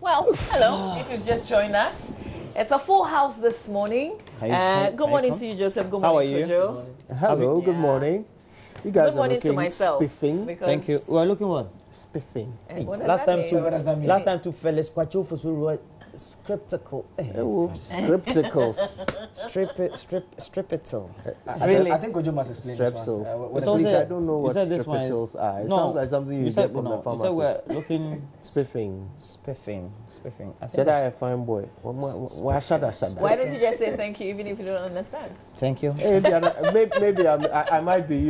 Well, hello, if you've just joined us. It's a full house this morning. Good morning to you, Joseph. Good morning, Kojo. Hello, good morning. You guys good morning to myself. Spiffing. Thank you. We are looking what? Spiffing. Hey, last time two fellas kwacho for so scriptical. Striptical. Really? I think Kojo must explain Strepsils. this one. I don't know what strepsils are. It sounds like something you get from the pharmacy. You said we're looking Spiffing. Should I a fine boy? Why shada? Why don't you just say thank you even if you don't understand? Thank you. Maybe I might be,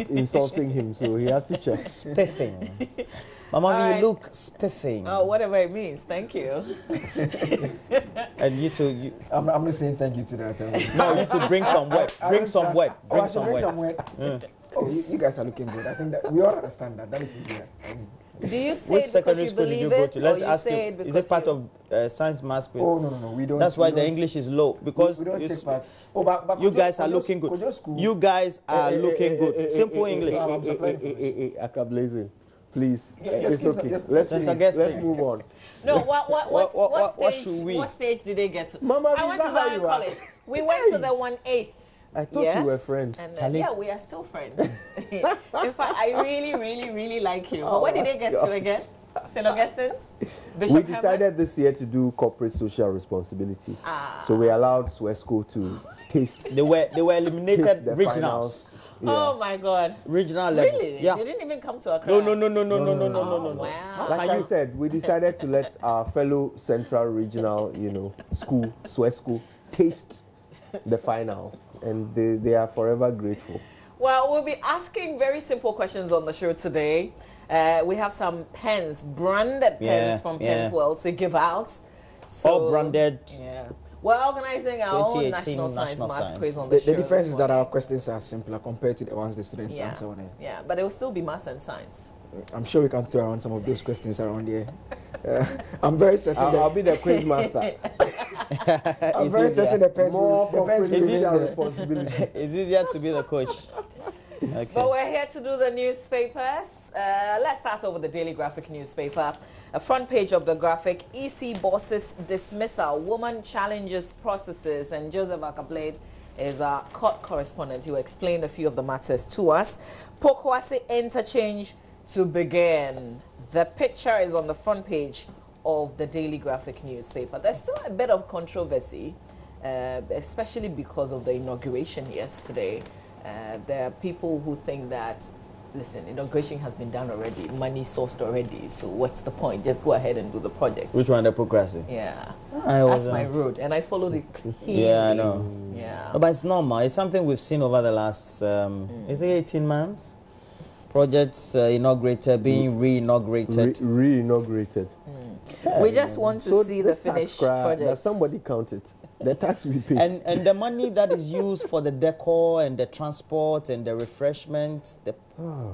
insulting him, so he has to check. Spiffing. Mama, right. You look spiffing. Oh, whatever it means. Thank you. And you too. I'm not saying thank you to that. No, you too. Bring some wet. Bring some wet. Bring some wet. Oh, you guys are looking good. I think that we all understand that. That is easier. Do you say which it secondary school did you go to? Let's ask you. Is it part of science math quiz? Oh, no. We don't. That's why the English is low. Because we don't take part. Oh, but you guys are looking good. You guys are looking good. Simple English. Akablazing. Please, it's okay. Let's move on. No, what stage did they get to? Mama, I went to Zion College. We went to the 1/8. I thought you were friends. And yeah, we are still friends. In fact, I really like you. But where did they get to again? St. Augustine's? Bishop We decided this year to do corporate social responsibility. So we allowed Swesco to taste. They were eliminated regionals. Yeah. Oh my God! Regional level. Really? Yeah. They didn't even come to Accra. No. Wow. Like I said, we decided to let our fellow Central Regional, school, Swesco, taste the finals, and they are forever grateful. Well, we'll be asking very simple questions on the show today. We have some pens, branded pens from Pens World to give out. So, all branded. Yeah. We're organizing our own National Science Math Quiz on the show. The difference is that our questions are simpler compared to the ones the students answer on it. Yeah, but it will still be math and science. I'm sure we can throw around some of those questions around here. I'm very certain I'll be the quiz master. I'm very certain the pens more responsibility. It's easier to be the coach. Okay. But we're here to do the newspapers. Let's start over the Daily Graphic newspaper. A front page of the graphic, EC bosses dismissal, woman challenges processes, and Joseph Akablade is our court correspondent. He will explain a few of the matters to us. Pokwase interchange to begin. The picture is on the front page of the Daily Graphic newspaper. There's still a bit of controversy, especially because of the inauguration yesterday. There are people who think that, listen, inauguration has been done already, money sourced already, so what's the point? Just go ahead and do the project. Which one, the progressive? Yeah, that's my route, and I followed it clearly. Yeah, I know. Yeah. No, but it's normal. It's something we've seen over the last, is it 18 months? Projects inaugurated, being re-inaugurated. Re-inaugurated. We just want to see the finished project. Somebody count it. The tax we pay. And the money that is used for the decor and the transport and the refreshment, the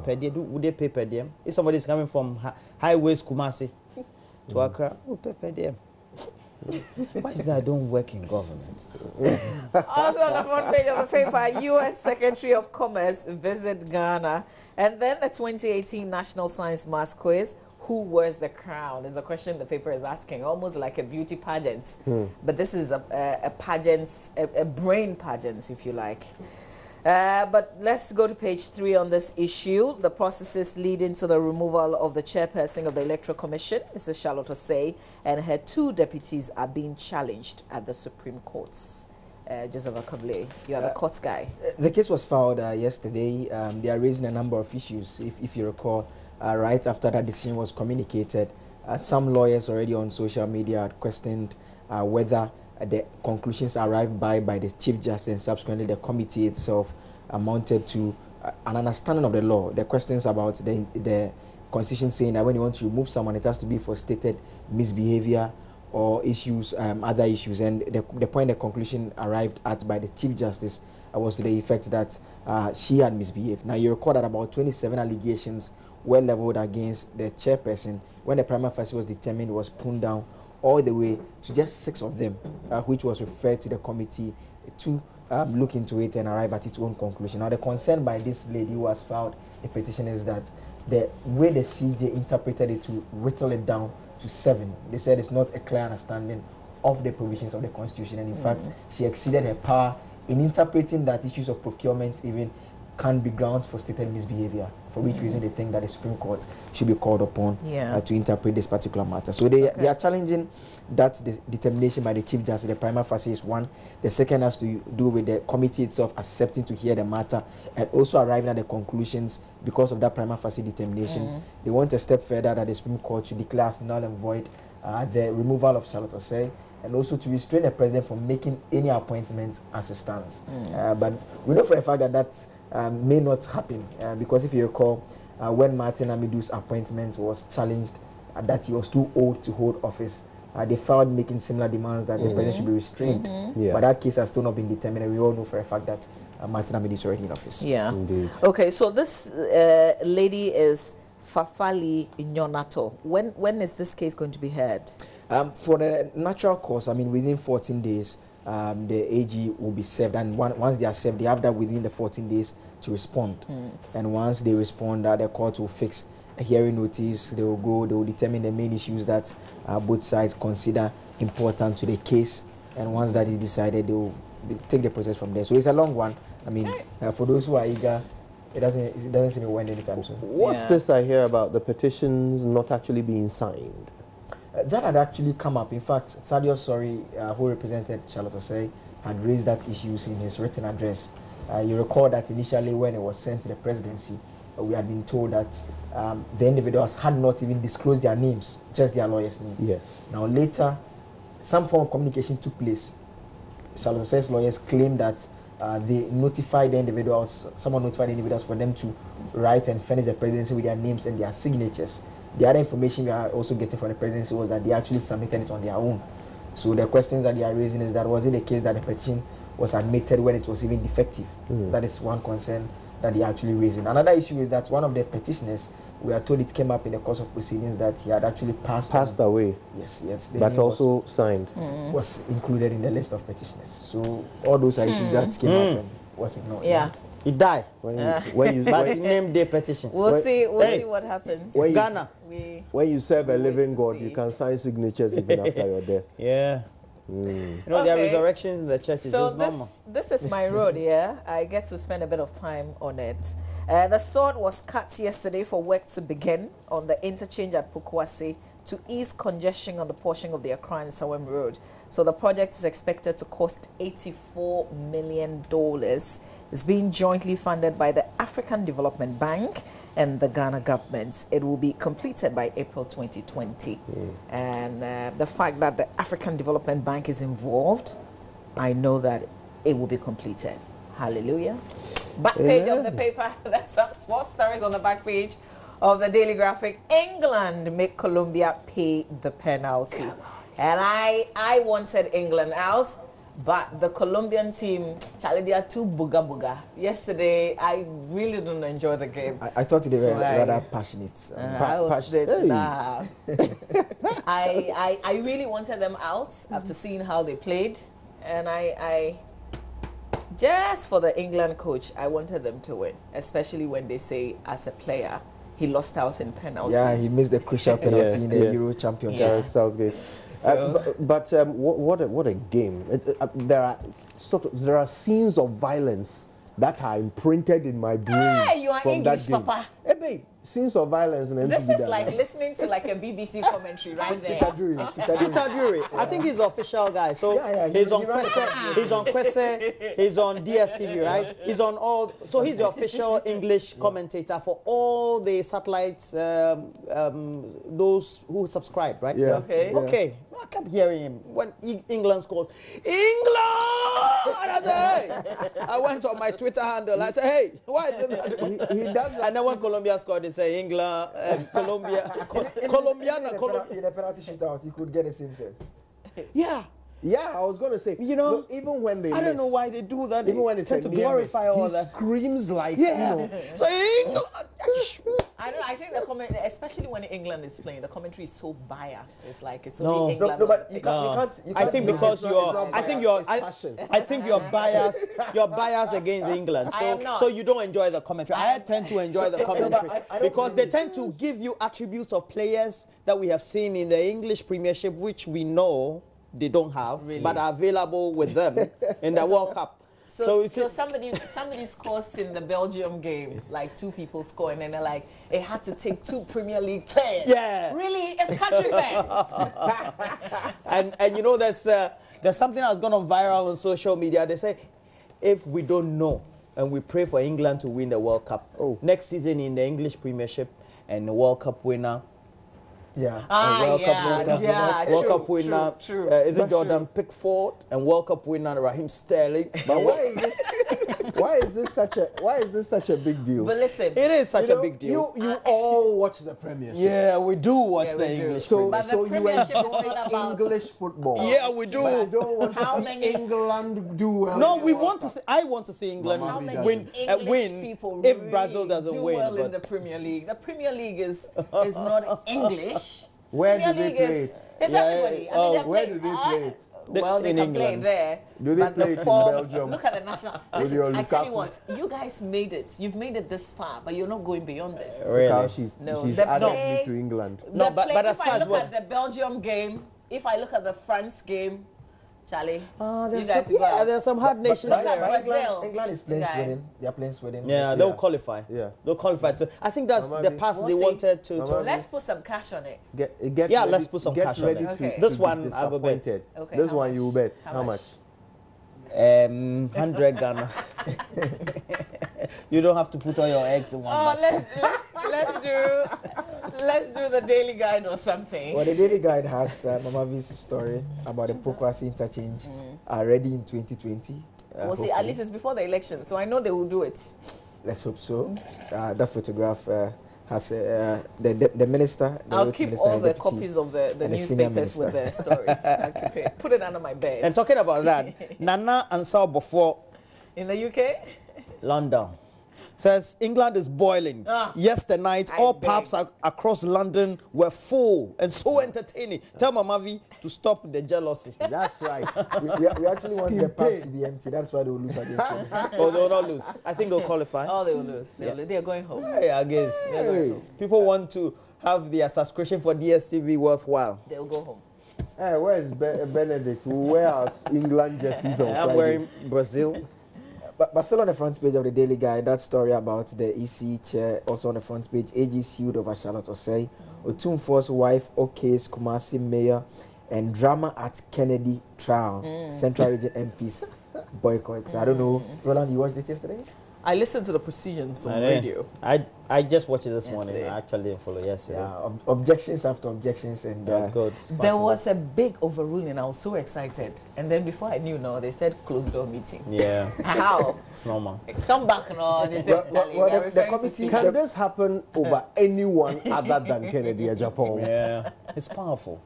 per diem, would they pay per diem? If somebody is coming from highways Kumasi to Accra, who pay per diem? Why is that I don't work in government? Also on the front page of the paper, U.S. Secretary of Commerce visit Ghana. And then the 2018 National Science Math Quiz. Who wears the crown is a question the paper is asking, almost like a beauty pageant. But this is a pageant, a brain pageant, if you like. But let's go to page 3 on this issue. The processes leading to the removal of the chairperson of the Electoral Commission, Mrs. Charlotte Osei, and her 2 deputies are being challenged at the Supreme Courts. Joseph Akable, you are the courts guy. The case was filed yesterday. They are raising a number of issues, if you recall. Right after that decision was communicated, some lawyers already on social media had questioned whether the conclusions arrived by the Chief Justice and subsequently the committee itself amounted to an understanding of the law. The questions about the Constitution saying that when you want to remove someone, it has to be for stated misbehavior or issues, other issues. And the point the conclusion arrived at by the Chief Justice was to the effect that she had misbehaved. Now, you recall that about 27 allegations were leveled against the chairperson. When the prima facie was determined, it was pruned down all the way to just 6 of them, which was referred to the committee to look into it and arrive at its own conclusion. Now, the concern by this lady who has filed a petition is that the way the CJ interpreted it to whittle it down to 7. They said it's not a clear understanding of the provisions of the Constitution, and in fact, she exceeded her power in interpreting that issues of procurement even can be grounds for stated misbehavior, for which reason they think that the Supreme Court should be called upon to interpret this particular matter. So they are challenging that determination by the Chief Justice. The prima facie is one. The second has to do with the committee itself accepting to hear the matter and also arriving at the conclusions because of that prima facie determination. They want a step further that the Supreme Court should declare as null and void the removal of Charlotte Osei, and also to restrain the president from making any appointment as it stands. But we know for a fact that that may not happen because if you recall, when Martin Amidu's appointment was challenged, that he was too old to hold office, they filed making similar demands that the president should be restrained. But that case has still not been determined, and we all know for a fact that Martin Amidu is already in office. Indeed. Okay, so this lady is Fafali Nyonato. When is this case going to be heard? For the natural course, I mean, within 14 days, the AG will be served, and once they are served, they have that within the 14 days to respond. And once they respond, the court will fix a hearing notice. They will determine the main issues that both sides consider important to the case, and once that is decided, they will take the process from there. So it's a long one. I mean, for those who are eager, it doesn't seem to end anytime soon. What's this I hear about the petitions not actually being signed? That had actually come up. In fact, Thaddeus Sori, who represented Charlotte Osei, had raised that issues in his written address. You recall that initially when it was sent to the presidency, we had been told that the individuals had not even disclosed their names, just their lawyers' names. Yes. Now later, some form of communication took place. Charlotte Osei's lawyers claimed that they notified the individuals, someone notified the individuals for them to write and furnish the presidency with their names and their signatures. The other information we are also getting from the presidency was that they actually submitted it on their own. So the questions that they are raising is that was it the case that the petition was admitted when it was even defective? That is one concern that they are actually raising. Another issue is that one of the petitioners, we are told it came up in the course of proceedings that he had actually passed away. Yes. But also signed. Was included in the list of petitioners. So all those are issues that came up and was ignored. He died. When you named the petition. We'll see what happens. Ghana. When you serve a living God, you can sign signatures even after your death. Yeah. You know, there are resurrections in the churches. So this is my road, I get to spend a bit of time on it. The sword was cut yesterday for work to begin on the interchange at Pukwasi to ease congestion on the portion of the Accra and Sawam Road. So the project is expected to cost $84 million. It's being jointly funded by the African Development Bank and the Ghana government. It will be completed by April 2020. And the fact that the African Development Bank is involved, I know that it will be completed. Hallelujah. Back page of the paper, there's some sports stories on the back page of the Daily Graphic. England make Colombia pay the penalty. And I wanted England out. But the Colombian team, Charlie, they are too booga. Yesterday, I really didn't enjoy the game. I thought they were rather passionate. I really wanted them out after seeing how they played. And I just for the England coach, I wanted them to win, especially when they say, as a player, he lost out in penalties. Yeah, he missed the crucial penalty in the Euro Championship. Yeah, Southgate. What a game! There are scenes of violence that are imprinted in my brain. Hey, you are from English, that game. Papa. Hey, babe, scenes of violence and this is like listening to like a BBC commentary right there. Peter Drury. I think he's the official guy. So he's on Kwese, he's on Kwese, he's on DSTV, right? He's on all. So he's the official English commentator for all the satellites, those who subscribe, right? Yeah. Okay. Okay. I kept hearing him when England scored. England! I went on my Twitter handle. I said, "Hey, why is it?" He does that. And then when Colombia scored, they say England, Colombia, Colombiana. In a penalty shootout, you could get the same sense. Yeah. Yeah, I was going to say, you know, look, even when they I don't know why they do that. Even when it's tend to glorify all he that. screams like, yeah. you know. So England. I I don't know. I think the comment, especially when England is playing, the commentary is so biased. It's like it's No. only England. No, but you can't. I think because I think you're biased. It's You're biased against England. I am not. So you don't enjoy the commentary. I tend to enjoy the commentary I don't because they really- tend to give you attributes of players that we have seen in the English Premiership, which we know they don't have, Really? but are available with them in the World Cup. So it's- somebody scores in the Belgium game, like 2 people score, and then they're like, it had to take 2 Premier League players. Yeah. Really? It's country first. and you know there's something that's gone on viral on social media. They say if we don't know and we pray for England to win the World Cup next season in the English Premiership and the World Cup winner. Yeah. World Cup winner, World Cup winner. True. Is it Jordan Pickford and World Cup winner Raheem Sterling? But why is this such a big deal? But listen, It is such You a know, big deal. You all watch the Premiership. Yeah, we do watch Yeah, the we do. English. So, But the so you Premiership is enjoy not about- English football. Yeah, we do. But you don't want How to see many- England do well. No, in the we World want to Cup. see. I want to see England How many win. English people if really Brazil doesn't do win. well in but the Premier League. The Premier League is not English. Where do Premier they League play is it? it's Yeah, everybody. I oh, mean, they're where playing, do they play it? Well, they In can play England. there. Do they but play the it in form, Belgium? Look at the national. With Listen, your I tell you Lukaku? what, you guys made it. You've made it this far, but you're not going beyond this. Really? Because she's No, she's the added play- me to England. No, The but play- as if far I as look what- at the Belgium game, if I look at the France game, Charlie, there's you guys some, will go out. there's some hard nations look at there. Brazil. England is playing Guy. Sweden. They are playing Sweden. Yeah, next they'll year. qualify. Yeah. They'll qualify. I think that's Mama the B. path We'll they see. wanted to. Mama B. Let's put some cash on it. Get Yeah, ready, let's put some get cash on ready it. Okay. To This be one, I will bet. disappointed. Okay, This how one much? you will bet. How How much? much? 100 Ghana. You don't have to put all your eggs in one Oh, basket. let's do the daily guide or something. Well, the Daily Guide has Mama V's story about the Pokwasi interchange ready in 2020. We'll see. At least it's before the election, so I know they will do it. Let's hope so. That photograph has the minister. The I'll road keep minister all and the deputy, copies of the and the senior newspapers with the minister. story. I'll keep it. Put it under my bed. And talking about that, Nana Ansar before In the UK, London says England is boiling. Yesterday night, I all beg. pubs across London were full and so entertaining. Tell Mama V to stop the jealousy. That's right. we actually want the Skin pubs pain. to be empty. That's why they will lose against Sweden. Oh, they will not lose. I think they'll qualify. oh, they will lose. They're going home. Hey, I guess. Hey. People want to have their subscription for DSTV worthwhile. They'll go home. Hey, where's Benedict? Who wear our England jerseys on I'm Friday? wearing Brazil. But still on the front page of the Daily Guide, that story about the EC chair, also on the front page, AG sued over Charlotte Osei, Otumfuo's wife, OK's Kumasi mayor, and drama at Kennedy trial. Central Region MPs boycott. I don't know. Roland, you watched it yesterday? I listened to the proceedings on I did. radio. I just watched it this morning. Yesterday. I actually didn't follow yesterday. Yeah, objections after objections, and That's good. There was a big overruling. I was so excited. And then before I knew, they said closed door meeting. Yeah, How? it's normal. Come back now. They said, Well, Charlie, well, we are the referring to committee- speaker. Can this happen over anyone other than Kennedy Japan? Yeah, it's powerful.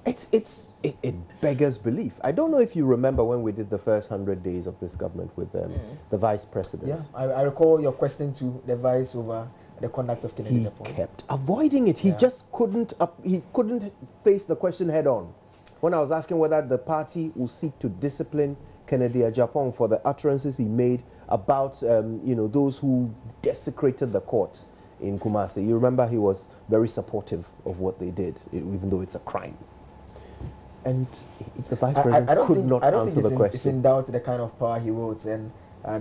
It beggars belief. I don't know if you remember when we did the first 100 days of this government with the vice president. yeah, I recall your question to the vice over the conduct of Kennedy He Japan. kept avoiding it. He Yeah. just couldn't. He couldn't face the question head on. When I was asking whether the party will seek to discipline Kennedy Japan for the utterances he made about those who desecrated the court in Kumasi, you remember he was very supportive of what they did, even though it's a crime. And the vice president could not answer the it's question. in doubt the kind of power he wields, and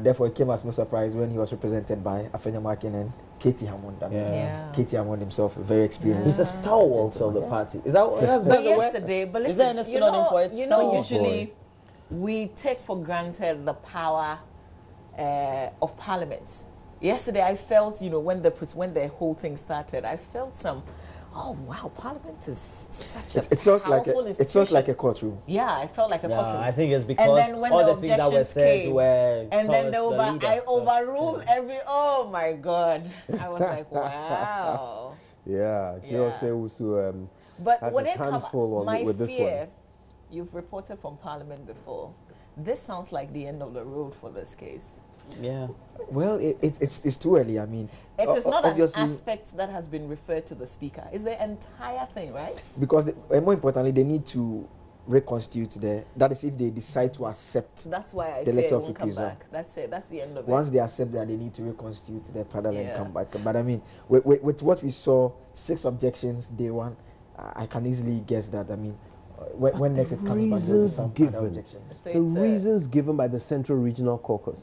therefore it came as no surprise when he was represented by Afenya Markin and Katie Hammond. I mean, Yeah. Katie Hammond himself, very experienced. He's a stalwart of the party. Is that that's But the word? yesterday, but listen, Is there any synonym for it? Stalwart. usually we take for granted the power of parliaments. Yesterday, I felt, when the whole thing started, I felt oh wow, Parliament is such a It felt like powerful it felt institution. like a courtroom. Yeah, I felt like a courtroom. I think it's And because then when all the the things that were objections said came, were and then towards the leader, I so- overruled every. Oh my God! I was like, wow. Yeah, Yeah. Theoseus, But has when his it hands comes, full on my with this fear, one. you've reported from Parliament before. This sounds like the end of the road for this case. Yeah. Well, it's too early. I mean, It is not an obviously, aspect that has been referred to the speaker. It's the entire thing, right? because and more importantly, they need to reconstitute that is if they decide to accept That's why I the fear letter it of won't come refusal. back. That's it. That's the end of Once it. they accept that, they need to reconstitute the parliament Yeah. come back. But I mean, with what we saw, 6 objections day one, I can easily guess that. I mean, when next it comes back, there will be some other objections. So The it's, reasons given by the Central Regional Caucus,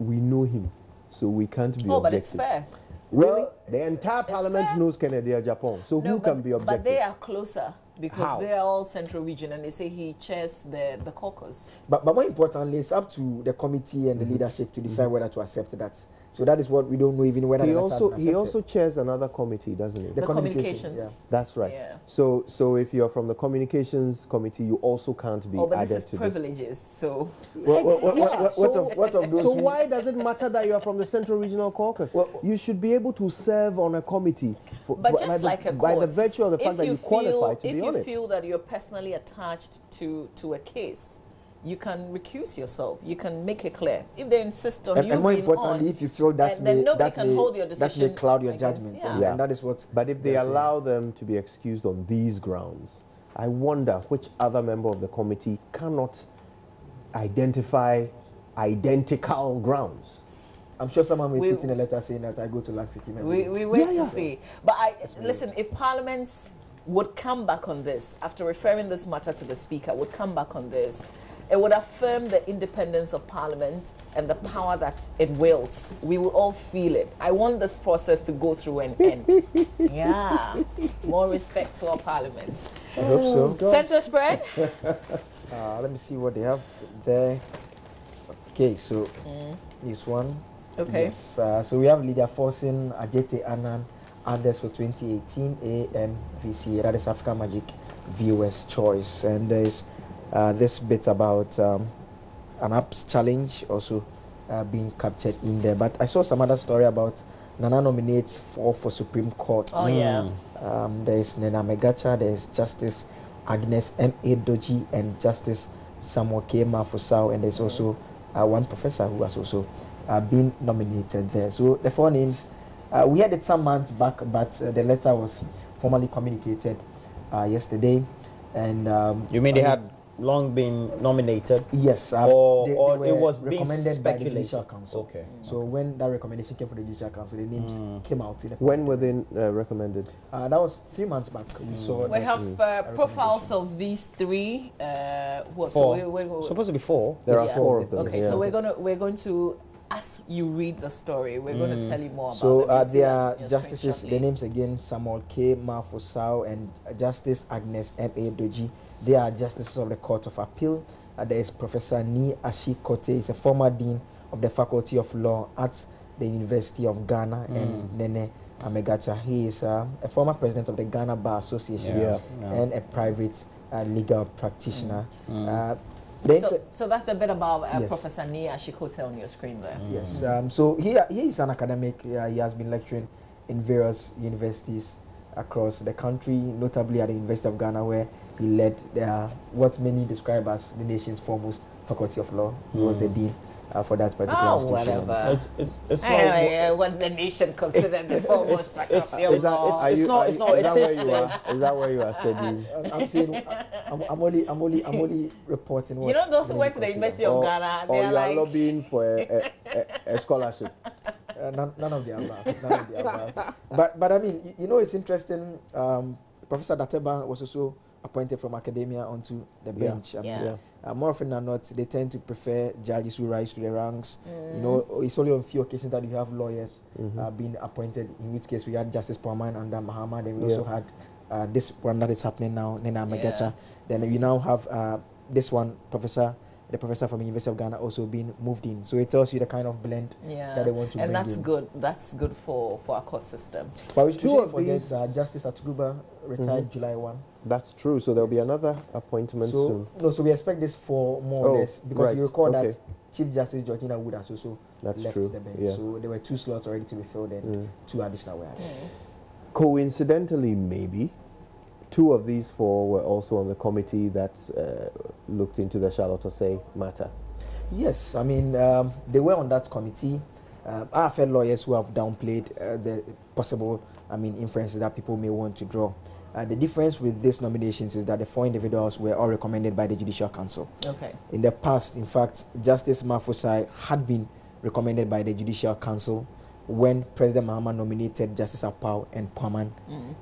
we know him, so we can't be oh, but it's objective. fair. Well, the entire parliament fair. knows Kennedy Japan, so No, who can be objective? But they are closer because How? they are all Central Region, and they say he chairs the caucus. But more importantly, it's up to the committee and the leadership to decide whether to accept that. So that is what we don't know even whether He the letter has also been he accepted. also chairs another committee, doesn't he? The communications, yeah. That's right. Yeah. So if you're from the communications committee, you also can't be Oh, but added this is to privileges, so What of those So who- why does it matter that you are from the Central Regional Caucus? Well, you should be able to serve on a committee. But by just the, like a by the court, virtue of the fact if that you qualify to if be you on it. feel that you're personally attached to a case, you can recuse yourself. You can make it clear. If they insist on you and more being importantly, on, if you feel that then may nobody that can may, hold your that may decision cloud your against- judgment, yeah. and that is what. But if they they're saying. allow them to be excused on these grounds, I wonder which other member of the committee cannot identify identical grounds. I'm sure someone will We- put in a letter saying that I go to Land 50 every day. we wait Yeah. to see. But listen, if parliaments would come back on this, after referring this matter to the speaker, would come back on this, it would affirm the independence of parliament and the power that it wields. We will all feel it. I want this process to go through and end. Yeah. More respect to our parliaments. I hope so. Center spread. Let me see what they have there. Okay, so this one. Okay. Yes. So we have Lydia Forson, Ajete Annan, others for 2018 AMVCA, that is Africa Magic Viewers Choice. And there's this bit about an apps challenge also being captured in there. But I saw some other story about Nana nominates for Supreme Court. Oh, yeah. There's Nena Megacha, there's Justice Agnes M.A. Doji, and Justice Samuel K. Mafusau, and there's also one professor who has also been nominated there. So the 4 names, we had it some months back, but the letter was formally communicated yesterday. And You mean they had long been nominated? yes, Or were it was being recommended by the speculated? Judicial Council. Okay. So when that recommendation came from the Judicial Council, the names came out. In the When were they recommended? that was 3 months back. We saw We that, have profiles of these 3. Four. So Supposed to be 4. There are Yeah. 4 of them. Okay, yeah. so we're going to, as you read the story, we're going to tell you more about So them. You see they that are on your screen justices, shortly. the names again, Samuel K. Mafusau and Justice Agnes M.A. Doji. They are justices of the Court of Appeal. There is Professor Ni Ashikote, he's a former dean of the Faculty of Law at the University of Ghana, and Nene Amegacha. He is a former president of the Ghana Bar Association Yeah. and a private legal practitioner. So that's the bit about Yes. Professor Nia Ashikote on your screen there. Yes. So he is an academic. He has been lecturing in various universities across the country, notably at the University of Ghana, where he led what many describe as the nation's foremost faculty of law. He was the dean for that particular Oh, institution. whatever. It's not. What the nation considered the foremost faculty Is of that, law. are it's you- not- are it's you- not- is that it where is you are? Is that where you are studying? I'm saying I'm only reporting what You know those who many went to the consider. University of Ghana, Or they're you are like, lobbying for a scholarship? None of the above. None of the above. But I mean, you know, it's interesting. Professor Dateba was also appointed from academia onto the bench. I mean, more often than not, they tend to prefer judges who rise to the ranks. You know, it's only on few occasions that you have lawyers being appointed. In which case, we had Justice Paman under Mahama. Then we also had this one that is happening now, Nena Megacha. Then we now have this one, the professor from the University of Ghana, also being moved in. So it tells you the kind of blend that they want to bring in. and that's good. That's good for our court system. But we Two shouldn't of forget these- Justice Atuguba retired July 1. That's true. So there'll be another appointment soon. So we expect this for more or less, because right, you recall okay. that Chief Justice Georgina Wood has also That's left true, the bench. yeah. So there were 2 slots already to be filled and 2 additional were added. Coincidentally, maybe 2 of these 4 were also on the committee that looked into the Charlotte Osei matter. Yes, I mean, they were on that committee. I felt lawyers who have downplayed the possible, inferences that people may want to draw. The difference with these nominations is that the 4 individuals were all recommended by the Judicial Council. Okay. In the past, in fact, Justice Mafusai had been recommended by the Judicial Council when President Mahama nominated Justice Apau and Paman,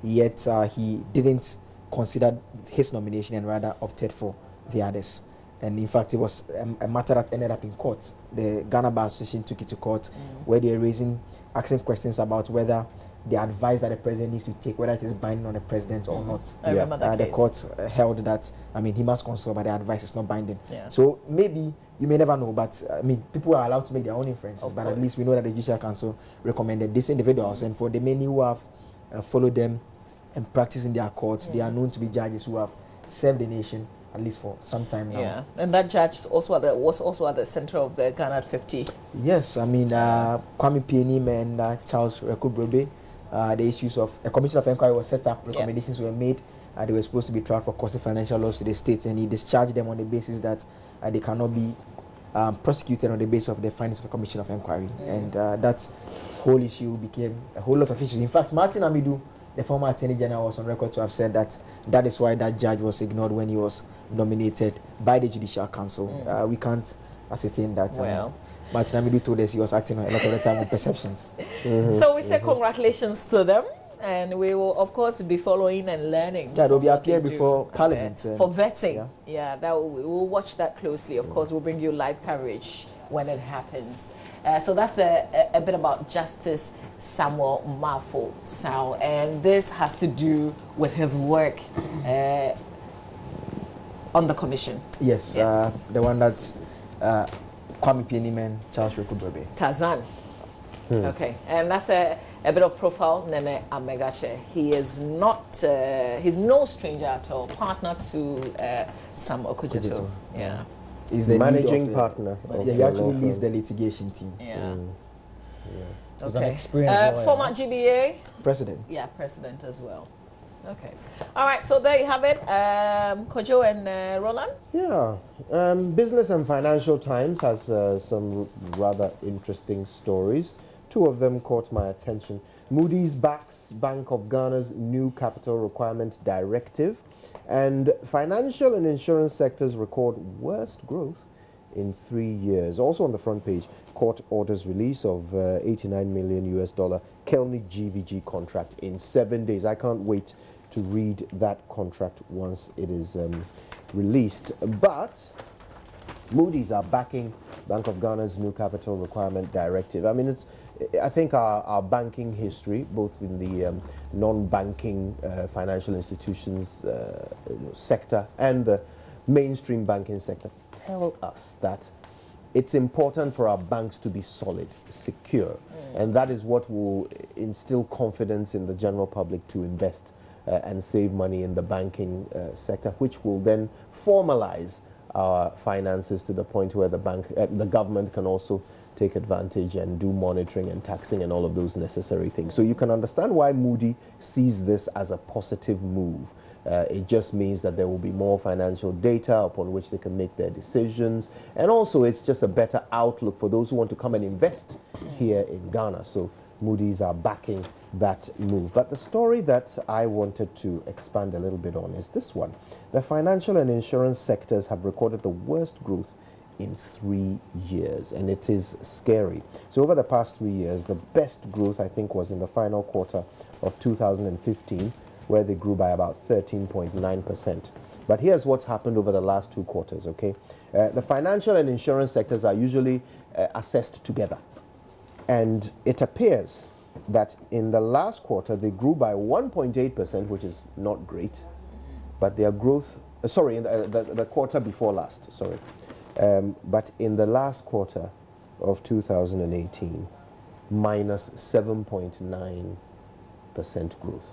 yet he didn't consider his nomination and rather opted for the others. And in fact, it was a matter that ended up in court. The Ghana Bar Association took it to court, where they were asking questions about whether the advice that the president needs to take, whether it is binding on the president or not. I remember that The case. court held that, he must consult, but the advice is not binding. Yeah. So maybe, you may never know, but people are allowed to make their own inferences. But at least we know that the Judicial Council recommended these individuals, and for the many who have followed them and practiced in their courts, they are known to be judges who have served the nation at least for some time now. Yeah, and that judge was also at the center of the Ghana 50. Yes, Kwame Pienim and Charles Rekubrobe, the issues of a commission of inquiry was set up, recommendations were made, they were supposed to be tried for costly financial loss to the state, and he discharged them on the basis that they cannot be prosecuted on the basis of the findings of a commission of inquiry. And that whole issue became a whole lot of issues. In fact, Martin Amidu, the former Attorney General, was on record to have said that that is why that judge was ignored when he was nominated by the Judicial Council. We can't ascertain that. Well, Martin Amidu told us he was acting a lot of the time on perceptions. So we say congratulations to them, and we will of course be following and learning. Yeah, they'll be what appear they before do Parliament. for vetting. Yeah, we'll watch that closely. Of course, we'll bring you live coverage when it happens. So that's a bit about Justice Samuel Mafo Sao, and this has to do with his work on the commission. Yes, the one that's Kwame Pienim and Charles Rekubrobe. Tazan. Okay, and that's a bit of profile. Nene Amegache. He is not. He's no stranger at all. Partner to Sam Okudzeto. Yeah. He's the managing partner. He actually leads the litigation team. Yeah. He's an experienced lawyer. Former GBA. President. Yeah, president as well. Okay. All right. So there you have it. Kojo and Roland. Yeah. Business and Financial Times has some rather interesting stories. 2 of them caught my attention. Moody's backs Bank of Ghana's new capital requirement directive, and financial and insurance sectors record worst growth in 3 years. Also on the front page, court orders release of $89 million Kelny GVG contract in 7 days. I can't wait to read that contract once it is released. But Moody's are backing Bank of Ghana's new capital requirement directive. I think our banking history, both in the non-banking financial institutions sector and the mainstream banking sector, tell us that it's important for our banks to be solid, secure, and that is what will instill confidence in the general public to invest and save money in the banking sector, which will then formalize our finances to the point where the government can also take advantage and do monitoring and taxing and all of those necessary things. So you can understand why Moody sees this as a positive move. It just means that there will be more financial data upon which they can make their decisions. And also it's just a better outlook for those who want to come and invest here in Ghana. So Moody's are backing that move. But the story that I wanted to expand a little bit on is this one. The financial and insurance sectors have recorded the worst growth in 3 years, and it is scary. So over the past 3 years, the best growth, I think, was in the final quarter of 2015, where they grew by about 13.9%. But here's what's happened over the last 2 quarters, okay? The financial and insurance sectors are usually assessed together. And it appears that in the last quarter, they grew by 1.8%, which is not great. But their growth, in the quarter before last, but in the last quarter of 2018, minus 7.9% growth.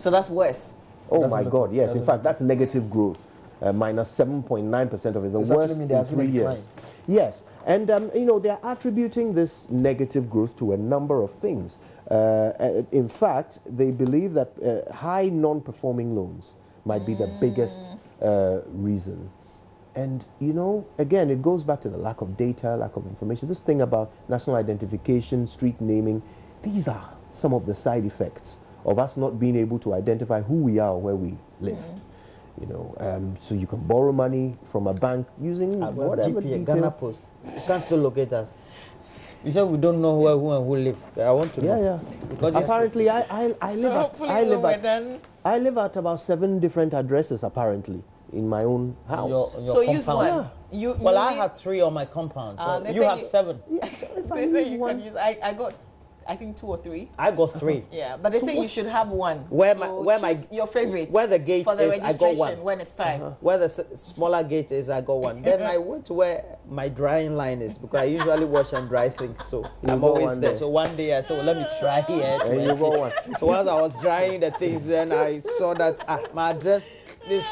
So that's worse. Oh my God, yes. In fact, that's negative growth. Minus 7.9% of it, the worst in 3 years. Yes, and they're attributing this negative growth to a number of things. In fact, they believe that high non-performing loans might be the biggest reason. And, you know, again, it goes back to the lack of data, lack of information. This thing about national identification, street naming, these are some of the side effects of us not being able to identify who we are or where we live. You know, so you can borrow money from a bank using whatever GPA, detail. Ghana Post. You can still locate us. You said we don't know where, who and who live. I want to know. Yeah. Because Apparently, I I live at about 7 different addresses, apparently, in my own house. Your So use compound. one. Yeah. Well, I have 3 on my compound. So they you say have 7. They say you can use. I got, I think 2 or 3. I got 3. Yeah, but they say you should have one. Where so my choose your favorite. where the gate for the is, I got registration one. when it's time. Where the smaller gate is, I got one. Then I went to where my drying line is because I usually wash and dry things. So I'm got always one there. there. So one day I said, well, let me try here. And you got one. So as I was drying the things, then I saw that my address is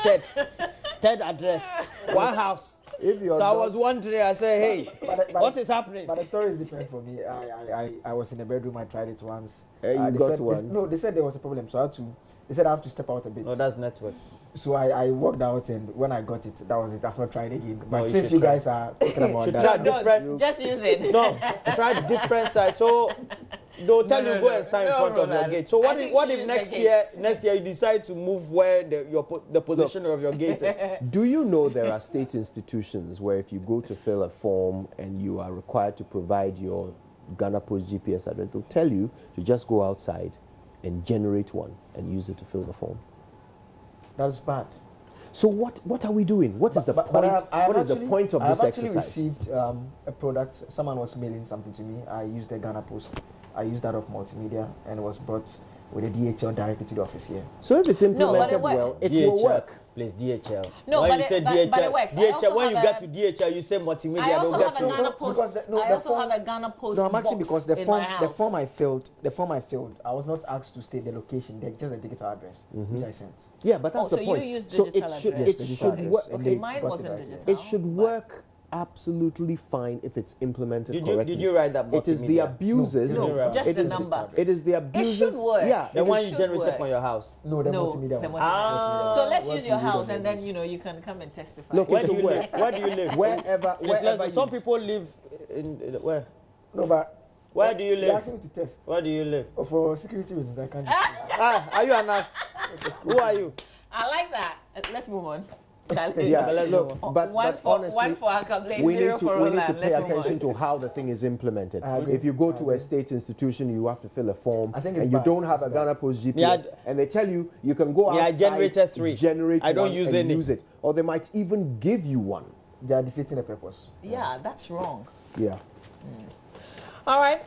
third address, one house. So I was wondering, I said, hey, what is happening? But the story is different for me. I was in the bedroom, I tried it once. You they got said, one. No, they said there was a problem, so they said I have to step out a bit. No, that's network. So I walked out, and when I got it, that was it. I've not tried again. But No, since you you guys are talking about should that, try No, different. just use it. No, try different sides. So they'll tell you go and stand in front of your gate. So what I if think what she if used next the year gates. you decide to move where the position of your gate is? Do you know there are state institutions where if you go to fill a form and you are required to provide your Ghana Post GPS address, they'll tell you to just go outside and generate one and use it to fill the form. that's bad. So what are we doing? What is the point? What is the point of this I've actually exercise? received a product. Someone was mailing something to me. I used the Ghana Post. I used that of multimedia, and it was brought with a DHL directly to the office here. So if it's but implemented it well, it DHL, will work. please DHL. No, when but you it- say but DHL, it works. I DHL also when you have get a- to DHL, you say multimedia. I also don't have get a to. Ghana Post. I also have a Ghana Post. No, I'm asking box because the in form, my the house. form I filled, I was not asked to state the location, just the digital address, which I sent. Yeah, but that's so the you point. use so digital it should address. it Yes, should digital work. address. Okay, they mine got wasn't it right, yeah. digital. It should but- work absolutely fine if it's implemented correctly. Did you write that? It is the multimedia? abuses. No, just it the is- number. It is the abuses. should work. Yeah, The it one is- you should generated work. from your house. No, the No, multimedia the one. multimedia. So let's What use your we did house on and then this. you can come and testify. Look, Where it do you should live? work. Where do you live? Wherever, Please, wherever some you- people live in where? No, but Where do you they live? asked me to test. Where do you live? For security reasons, I can't. Are you a nurse? Who are you? I like that. Let's move on. Charlie. Yeah, But let's look, move but one honestly, for Akable, we 0 need for to we need to Roland. pay Let's move attention on. to how the thing is implemented. I agree. If you go I to a agree. state institution, you have to fill a form, I think it's and you bad. don't have a It's bad. Ghana Post GPS, Yeah, and they tell you you can go Yeah, I outside. generated 3. Generate I don't one use and any. use it, or they might even give you one. They are defeating the purpose. Yeah, that's wrong. Yeah. All right,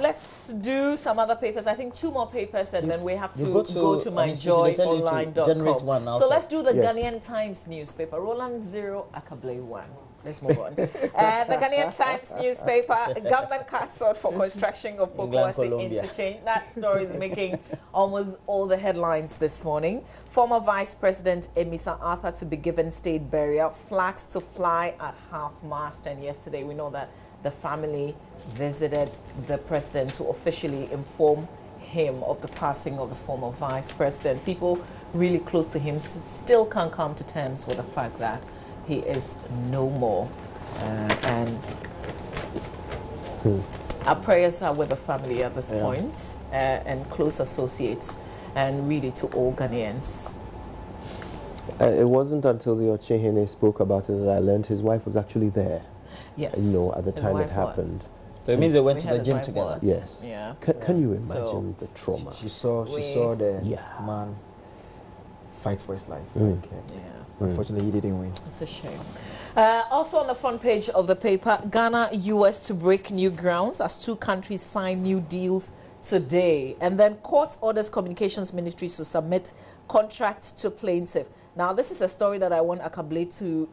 let's do some other papers. I think 2 more papers, and then we have to you go go to, to, my so they tell you to generate joyonline.com. one So outside. let's do the Yes. Ghanaian Times newspaper. Roland 0, Akable 1. Let's move on. The Ghanaian Times newspaper, government cuts out for construction of England, Pokuasi Colombia. interchange. That story is making almost all the headlines this morning. Former Vice President Emisa Arthur to be given state burial, flags to fly at half-mast. And yesterday we know that the family visited the president to officially inform him of the passing of the former vice president. People really close to him still can't come to terms with the fact that he is no more. And our prayers are with the family at this point, and close associates, and really to all Ghanaians. It wasn't until the Ochehene spoke about it that I learned his wife was actually there. Yes. You know, at the his time it wife was. happened. So it means they went We to had the his gym wife together. was. Yes. Yeah. Can you imagine So- the trauma? She saw the Yeah. man fight for his life. Mm. Like, Yeah. unfortunately, he didn't win. It's a shame. Also on the front page of the paper, Ghana, US to break new grounds as 2 countries sign new deals today. And then court orders communications ministries to submit contract to plaintiff. Now, this is a story that I want Akable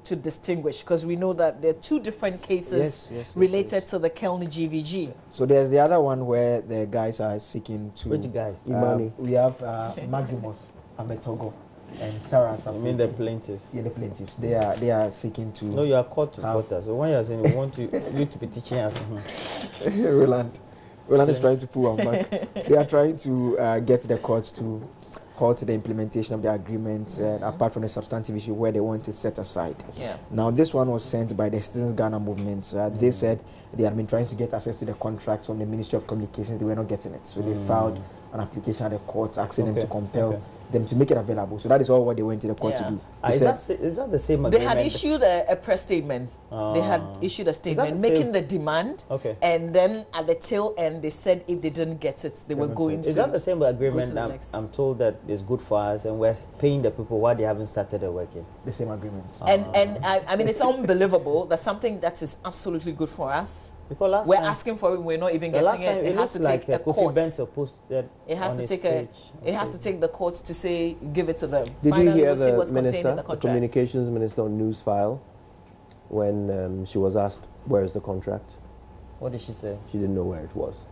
to distinguish, because we know that there are 2 different cases related to the Kelny GVG. So there's the other one where the guys are seeking to. Which guys? Imani. We have Maximus Ametogo and Sarah. I mean the plaintiffs. Yeah, the plaintiffs. They are seeking to. No, you are court reporter. So when you are saying we want you to be teaching us, Roland is trying to pull our back. They are trying to get the courts to halt the implementation of the agreement, apart from the substantive issue where they want it set aside. Yeah. Now, this one was sent by the Citizens Ghana movement. They said they had been trying to get access to the contracts from the Ministry of Communications. They were not getting it. So they filed an application at the court asking them to compel them to make it available. So that is all what they went to the court to do. Is that the same agreement? They had issued a press statement. They had issued a statement making the demand. And then at the tail end, they said if they didn't get it, they were going to. Is that the same agreement? I'm told that is good for us and we're paying the people while they haven't started working. The same agreement. And I mean, it's unbelievable that something that is absolutely good for us, because we're asking for it, we're not even getting it. It has to take a court. It has to take it has to take the court to say give it to them. Did Finally, you hear we'll see the what's contained in minister, the the communications minister on News File, when she was asked where is the contract? What did she say? She didn't know where it was.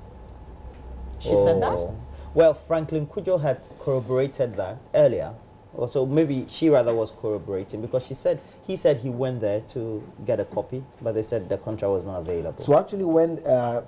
She said that? Well, Franklin Kujo had corroborated that earlier. Or so maybe she rather was corroborating, because he said he went there to get a copy, but they said the contract was not available. So actually, when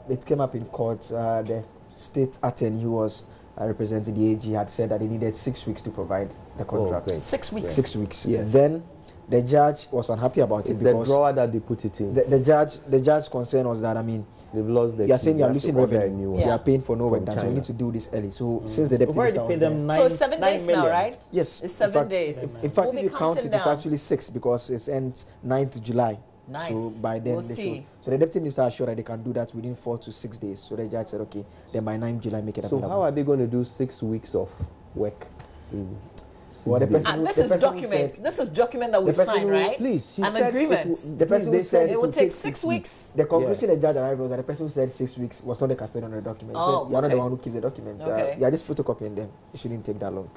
it came up in court, the state attorney who was representing the AG had said that they needed 6 weeks to provide the contract. 6 weeks. 6 weeks. Yes. Then the judge was unhappy about it because the drawer that they put it in. The judge's concern was that, I mean, they've lost the. You are saying you are losing revenue. You are paying for no work done, so you need to do this early. So since the deputy minister was there, so it's 7 days now, right? Yes, it's 7 days. In fact, if you count it, it's actually 6 because it ends 9th July. Nice. So by then, so the deputy minister assured that they can do that within 4 to 6 days. So the judge said, okay, then by 9th July, make it available. So how are they going to do 6 weeks of work? Well, this is documents. This is document that we signed, right? Please, an agreement. The person who said it would take 6 weeks. The conclusion the judge arrived was that the person who said 6 weeks was not the custodian of the document. Oh, you're not the one who keeps the document. You're just photocopying them. It shouldn't take that long.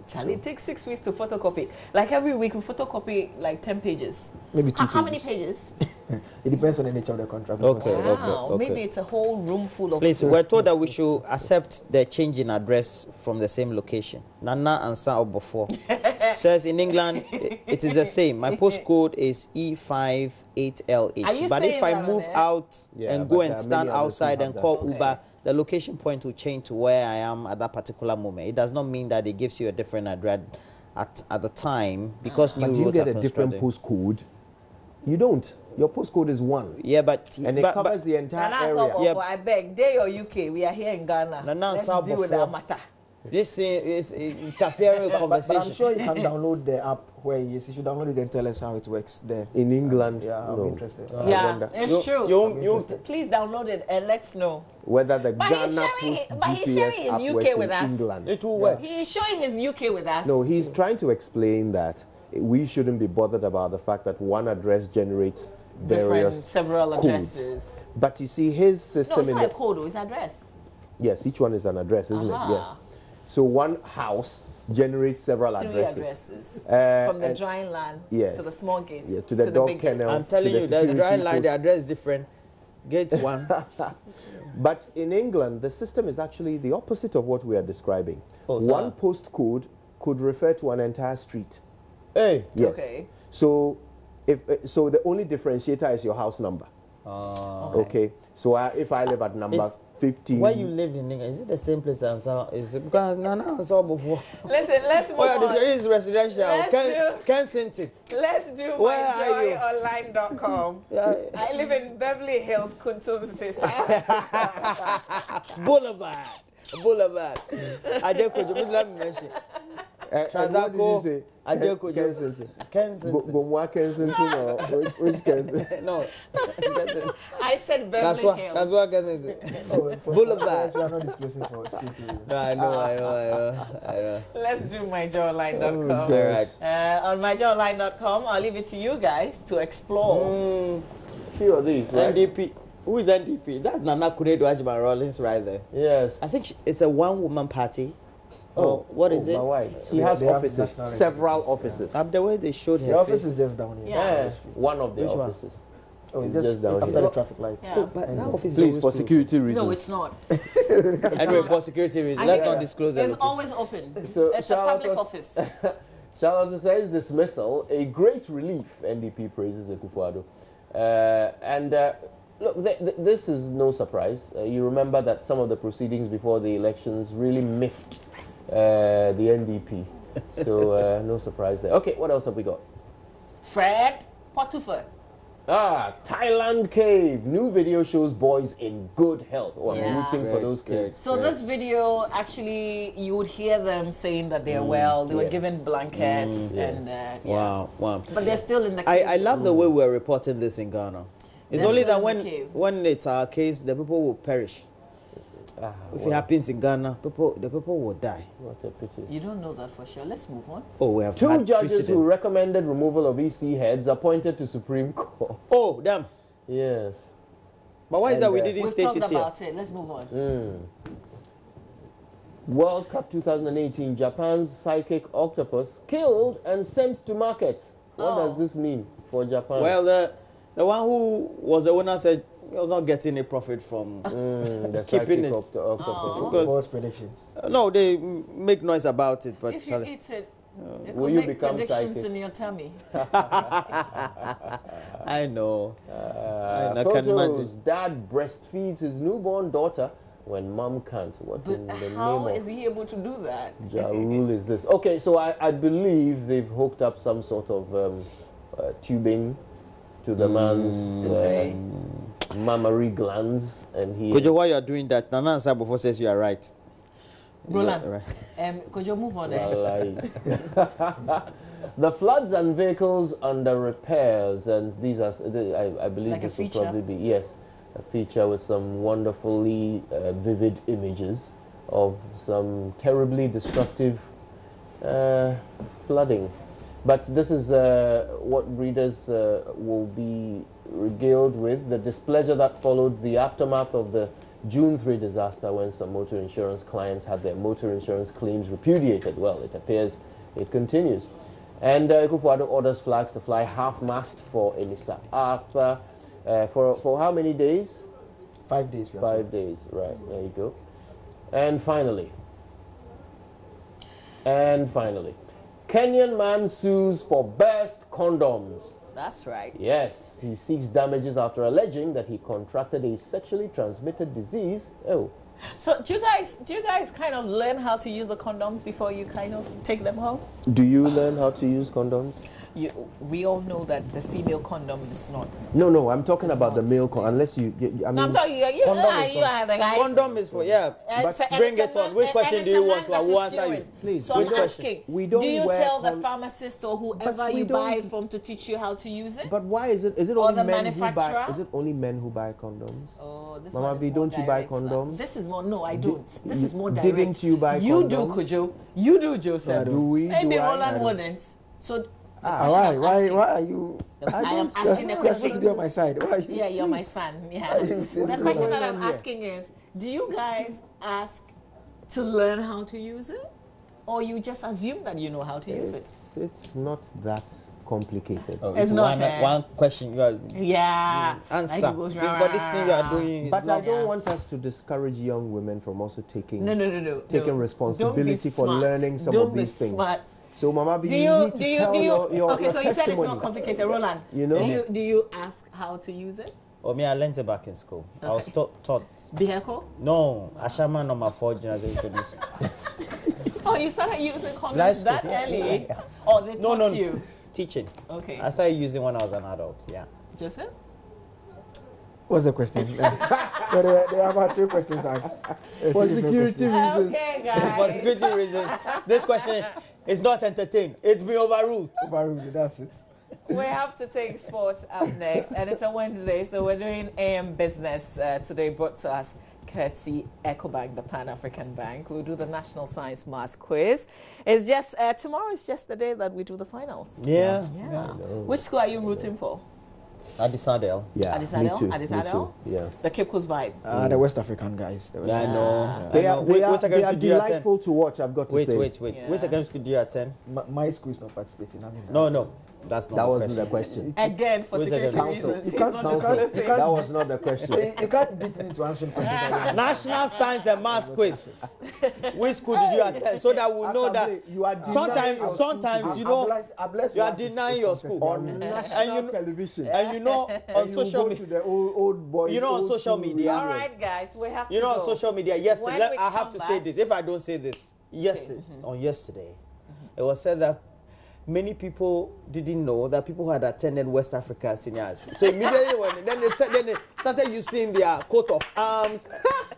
Charlie, it takes 6 weeks to photocopy. Like every week, we photocopy like 10 pages. Maybe 2 pages. How many pages? It depends on the nature of the contract. Okay. Maybe it's a whole room full of. Please, we're told that we should accept the change in address from the same location. Nana and Sa before. Says in England, it is the same. My postcode is E58LH. But if I move out and go and stand outside and call Uber, the location point will change to where I am at that particular moment. It does not mean that it gives you a different address at the time, because but you get a different postcode. You don't. Your postcode is 1. Yeah, but and it covers the entire area. Yeah, I beg, they or UK, we are here in Ghana. Let's deal with that matter. This is interfering conversation. But I'm sure you can download the app where he is. You should download it and tell us how it works there. In England, I'm interested. It's true. Please download it and let's know whether the Ghana Post but he's sharing his UK with us. England. It will work. He's showing his UK with us. No, he's trying to explain that we shouldn't be bothered about the fact that one address generates several codes. Addresses. But you see, his system. No, it's not a code, it's address. Yes, each one is an address, isn't it? Yes. So one house generates several addresses. From the drying land to the small gate to the dog kennel. I'm telling you, the drying land, the address is different. Gate 1. But in England, the system is actually the opposite of what we are describing. One postcode could refer to an entire street. Hey. Yes. Okay. So, so the only differentiator is your house number. Okay. So if I live at number 15. Where you lived in England, is it the same place as is it because Nana saw before? Listen, let's move on. This is residential. Kensington. Let's do JoyOnline.com. I live in Beverly Hills, Kuntun Boulevard. I just could mention. Transako. Kensington. Kensington or which Kensington? No. I said Beverly Hills. That's what Kensington. Boulevard. We are not disclosing for No, I know. Let's do myjoyonline.com. All right. On myjoyonline.com, I'll leave it to you guys to explore. Few of these, right? NDP. Who is NDP? That's Nana Kuredo Ajima Rollins right there. Yes. I think it's a one-woman party. What is it? My wife. She has offices, several offices. The way they showed her The office is just down here. Yeah. One of the offices. Oh, it's just down here. After the traffic light. Yeah. But that office Please, for security reasons. No, it's not. Anyway, for security reasons, let's not disclose it. It's always open. So it's a public office. Charlotte says dismissal, a great relief. NDP praises Akufo-Addo. Look, this is no surprise. You remember that some of the proceedings before the elections really miffed the NDP. So no surprise there. Okay, what else have we got? Fred Potiphar. Thailand cave. New video shows boys in good health. Oh, I'm Yeah. rooting for those kids. So this video, actually, you would hear them saying that they're well. They were yes. given blankets and yeah. Wow. But they're still in the cave. I love the way we're reporting this in Ghana. It's They're only still that in the cave. when it's our case, the people will perish. If it happens in Ghana, the people will die. What a pity. You don't know that for sure. Let's move on. Oh, we have Two had judges who precedents. recommended removal of EC heads appointed to Supreme Court. Oh, damn. Yes. But why is that we And, didn't We've state talked it here? about it. Let's move on. World Cup 2018, Japan's psychic octopus killed and sent to market. What does this mean for Japan? Well, the one who was the owner said he was not getting a profit from the keeping psychic it. octopus. Because- False predictions. No, they make noise about it, but If you eat it, it Will could you make become predictions psychic? in your tummy. I know. I can Photos. imagine. Dad breastfeeds his newborn daughter when mom can't. What in But the how name is of he able to do that? Ja Rule is this? Okay, so I believe they've hooked up some sort of tubing to the man's Okay. mammary glands, and he. Kojo, while you are doing that, Nana Ansah before says you are right. Roland, Right. could you move on there? Wallahi. The floods and vehicles under repairs, and these are, I believe Like a this will feature? probably be, yes, a feature with some wonderfully vivid images of some terribly destructive flooding. But this is what readers will be regaled with, the displeasure that followed the aftermath of the June 3 disaster when some motor insurance clients had their motor insurance claims repudiated. Well, it appears it continues. And Ekufuado orders flags to fly half-mast for Emisa Arthur for how many days? 5 days. 5 days, right, there you go. And finally, Kenyan man sues for best condoms. That's right. Yes, he seeks damages after alleging that he contracted a sexually transmitted disease. Oh, So do you guys kind of learn how to use the condoms before you kind of take them home? do you learn how to use condoms? We all know that the female condom is not. No, I'm talking It's about the not. male condom. Unless you, I mean, No, I'm talking. You are the guys. Condom is for, but bring it on. Which question do you want to? I will answer you. Please. So Which I'm question? asking, We don't do you wear tell the pharmacist or whoever But we you buy don't- from to teach you how to use it? But why is it Or only the men who buy? manufacturer? Is it only men who buy condoms? Oh, this Mama one is V, more don't you buy direct. condoms? This is more. No, I don't. This is more direct. Didn't you buy You condoms? do, Kojo. You do, Joseph. Do we? Maybe Do I? Roland I don't. wouldn't. So. the Ah, question why? I'm Why? asking- Why are you? I am You're asking the you're supposed to be question. on my side. Why are you? Yeah, you're my son. Yeah. Why you saying The that? question that What's I'm going on here? asking is, do you guys ask to learn how to use it, or you just assume that you know how to use it? It's not that complicated. Oh, It's if not, one question you are Yeah. answer. Like it goes round, But this thing you are doing is But I not. don't want us to discourage young women from also taking No. taking no. responsibility Don't be for smart. learning some Don't of be these things. smart. So, Mama B, Do you you need to tell your okay? So you said it's testimony. not complicated, Roland. You know? Do you ask how to use it? Oh, me, I learned it back in school. I was taught. Vehicle? No, Ashama number 4 generation introduced. Oh, you started using Life condoms skills, that yeah. early? Oh, they taught No. you. Teaching. Okay. I started using when I was an adult. Yeah. Joseph? What's the question? there are about 3 questions asked. For Three different security questions. reasons. Okay, For guys. security reasons, this question is not entertained. It's been overruled. Overruled, that's it. We have to take sports up next, and it's a Wednesday, so we're doing AM Business today, brought to us courtesy EcoBank, the Pan-African Bank. We'll do the National Science Maths Quiz. It's just, tomorrow is just the day that we do the finals. Yeah. Which school are you rooting for? Addis Adel. Yeah, Addis me Adel? too, Addis me Adel? too, yeah. The Cape Coast vibe. The West African guys. The West Yeah, I African- know. They I are, know. they are, Which they secondary are school do you attend? delightful to watch, I've got to say. Wait. Yeah. Which secondary school do you attend? My school is not participating. I mean, No. That's not That the wasn't the question. question. Again, for Which security second? reasons. You He's can't- not you disclosing. can't- you can't- That was not the question. You can't beat me to answering questions. I don't know. National Science and Maths Quiz. Which school did you attend? So that we know that You are denying your sometimes school you know I bless you are Oasis denying is your consistent. school. on national And you know- television. and you know on And you social go to media. the old boys. You know on old social school media. All radio. right, guys, we have You to know go. on social media. Yes, When we I have come to say back- this. If I don't say this, yesterday, on yesterday, it was said that many people didn't know that people who had attended West Africa Senior High School. So immediately then they started using their coat of arms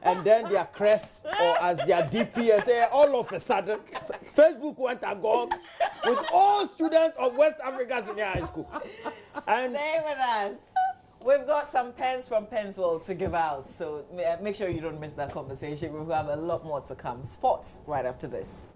and then their crests or as their DP, and say all of a sudden Facebook went agog with all students of West Africa Senior High School. And stay with us. We've got some pens from Penswell to give out, so make sure you don't miss that conversation. We'll have a lot more to come. Sports right after this.